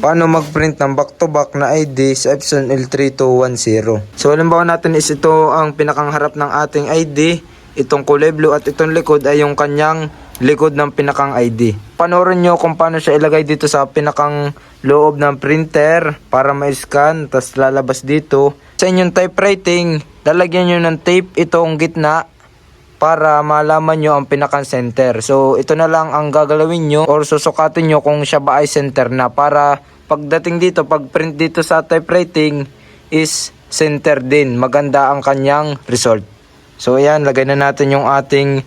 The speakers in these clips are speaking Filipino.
Paano mag-print ng back-to-back na ID sa Epson L3210? So halimbawa natin is ito ang pinakang harap ng ating ID, itong kulay blue at itong likod ay yung kanyang likod ng pinakang ID. Panoorin nyo kung paano siya ilagay dito sa pinakang loob ng printer para ma-scan, tas lalabas dito. Sa inyong typewriting, lalagyan nyo ng tape itong gitna para malaman nyo ang pinakang center. So ito na lang ang gagalawin nyo or susukatin nyo kung siya ba ay center na para pagdating dito, pag print dito sa typewriting is center din. Maganda ang kanyang result. So ayan, lagay na natin yung ating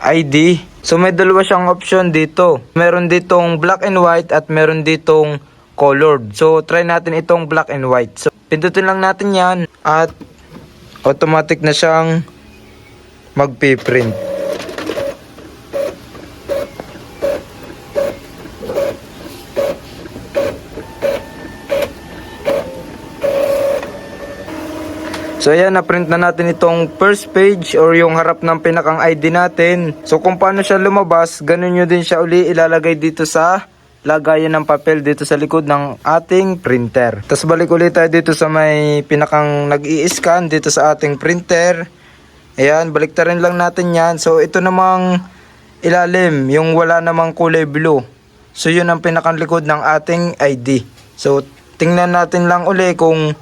ID. So may dalawa siyang option dito. Meron ditong black and white at meron ditong colored. So try natin itong black and white. So pindutin lang natin yan at automatic na siyang magpiprint. So ayan, na-print na natin itong first page or yung harap ng pinakang ID natin. So kung paano siya lumabas, ganun nyo din siya uli ilalagay dito sa lagayan ng papel dito sa likod ng ating printer. Tapos balik ulit tayo dito sa may pinakang nag-i-scan dito sa ating printer. Ayan, baliktarin lang natin yan. So ito namang ilalim, yung wala namang kulay blue. So yun ang pinakang likod ng ating ID. So tingnan natin lang uli kung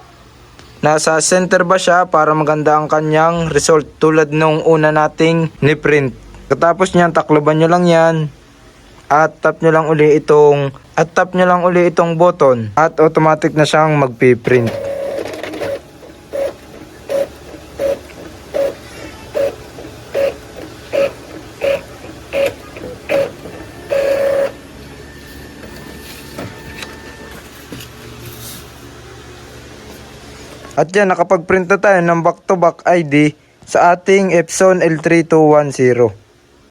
nasa center ba siya para maganda ang kanyang result tulad nung una nating ni-print. Katapos niyan, takloban nyo lang yan at tap nyo lang uli itong button at automatic na siyang magpiprint. At yan, nakapag-print na tayo ng back-to-back ID sa ating Epson L3210.